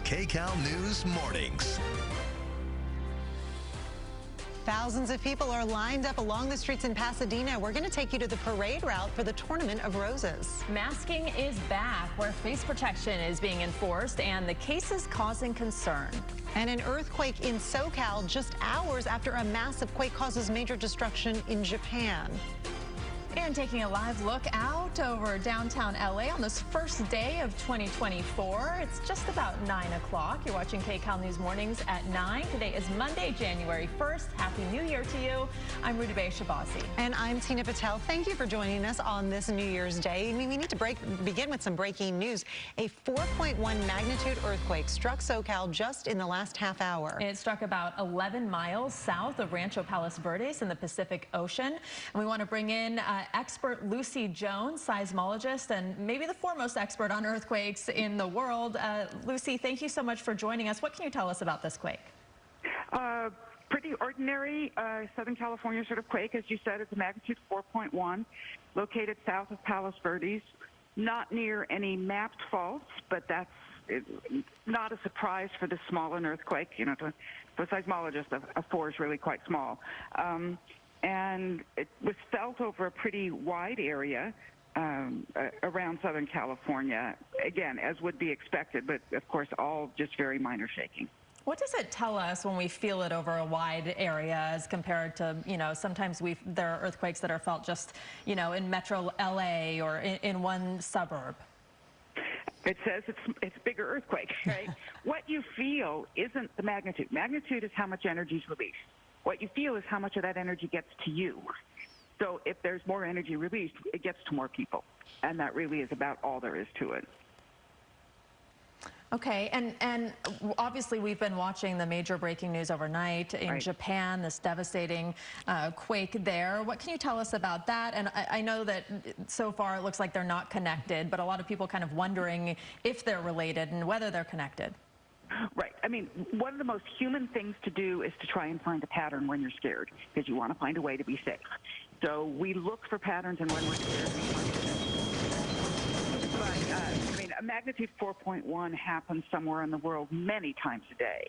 Kcal News Mornings. Thousands of people are lined up along the streets in Pasadena. We're going to take you to the parade route for the Tournament of Roses. Masking is back, where face protection is being enforced, and the cases causing concern. And an earthquake in SoCal just hours after a massive quake causes major destruction in Japan. And taking a live look out over downtown LA on this first day of 2024. It's just about 9 o'clock. You're watching Kcal News Mornings at 9. Today is Monday, January 1st. Happy New Year to you. I'm Rudabeh Shabazzi. And I'm Tina Patel. Thank you for joining us on this New Year's Day. We need to begin with some breaking news. A 4.1 magnitude earthquake struck SoCal just in the last half hour. It struck about 11 miles south of Rancho Palos Verdes in the Pacific Ocean. And we want to bring in expert Lucy Jones, seismologist and maybe the foremost expert on earthquakes in the world. Lucy, thank you so much for joining us. What can you tell us about this quake? Pretty ordinary Southern California sort of quake. As you said, it's a magnitude 4.1, located south of Palos Verdes, not near any mapped faults, but that's not a surprise for this small an earthquake. You know, for a seismologist, a 4 is really quite small. And it was felt over a pretty wide area around Southern California, again, as would be expected, but of course all just very minor shaking. What does it tell us when we feel it over a wide area as compared to, you know, sometimes there are earthquakes that are felt just, you know, in metro LA or in one suburb? It says it's a bigger earthquake, right? What you feel isn't the magnitude. Magnitude is how much energy is released. What you feel is how much of that energy gets to you. So if there's more energy released, it gets to more people. And that really is about all there is to it. Okay, and obviously we've been watching the major breaking news overnight in Japan, this devastating quake there. What can you tell us about that? And I know that so far it looks like they're not connected, but a lot of people kind of wondering if they're related and whether they're connected. Right. I mean, one of the most human things to do is to try and find a pattern when you're scared, because you want to find a way to be safe. So we look for patterns, and when we're scared, we find it. But, I mean, a magnitude 4.1 happens somewhere in the world many times a day.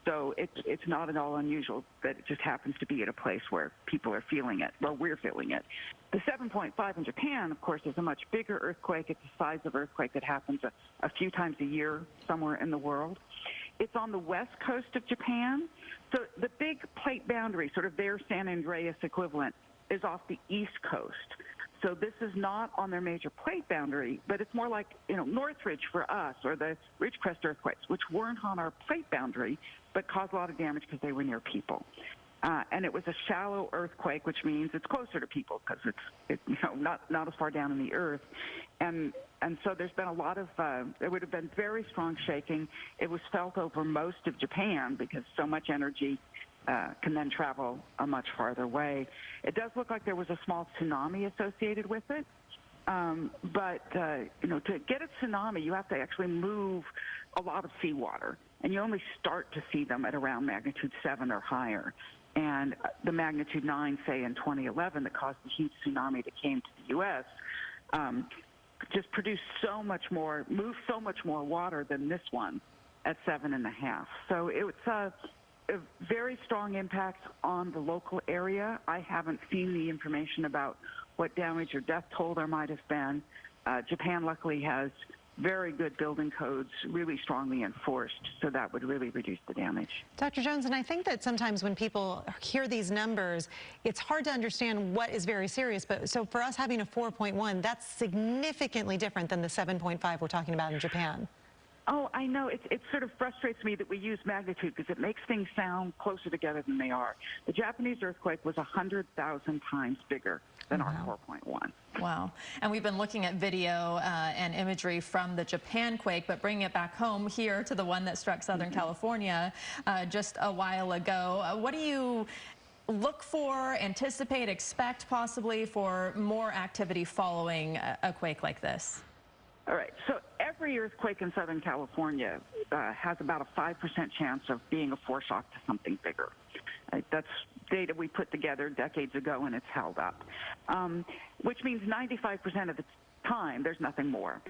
So it's not at all unusual that it just happens to be at a place where people are feeling it, or we're feeling it. The 7.5 in Japan, of course, is a much bigger earthquake. It's the size of earthquake that happens a few times a year somewhere in the world. It's on the west coast of Japan. So the big plate boundary, sort of their San Andreas equivalent, is off the east coast. So this is not on their major plate boundary, but it's more like, you know, Northridge for us, or the Ridgecrest earthquakes, which weren't on our plate boundary, but caused a lot of damage because they were near people. And it was a shallow earthquake, which means it's closer to people because it's you know, not as far down in the earth. And so there's been a lot of, there would have been very strong shaking. It was felt over most of Japan because so much energy can then travel a much farther way. It does look like there was a small tsunami associated with it. But you know, to get a tsunami, you have to actually move a lot of seawater. And you only start to see them at around magnitude 7 or higher. And the magnitude 9, say, in 2011 that caused the huge tsunami that came to the U.S., just produced so much more, moved so much more water than this one at 7.5. So it's a very strong impact on the local area. I haven't seen the information about what damage or death toll there might have been. Japan luckily has very good building codes, really strongly enforced, so that would really reduce the damage. Dr. Jones, and I think that sometimes when people hear these numbers, it's hard to understand what is very serious, but so for us having a 4.1, that's significantly different than the 7.5 we're talking about in Japan. Oh, I know. It sort of frustrates me that we use magnitude because it makes things sound closer together than they are. The Japanese earthquake was 100,000 times bigger than our 4.1. Wow. And we've been looking at video and imagery from the Japan quake, but bringing it back home here to the one that struck Southern California just a while ago. What do you look for, anticipate, expect possibly for more activity following a quake like this? All right. So every earthquake in Southern California has about a 5% chance of being a foreshock to something bigger. That's data we put together decades ago, and it's held up, which means 95% of the time there's nothing more.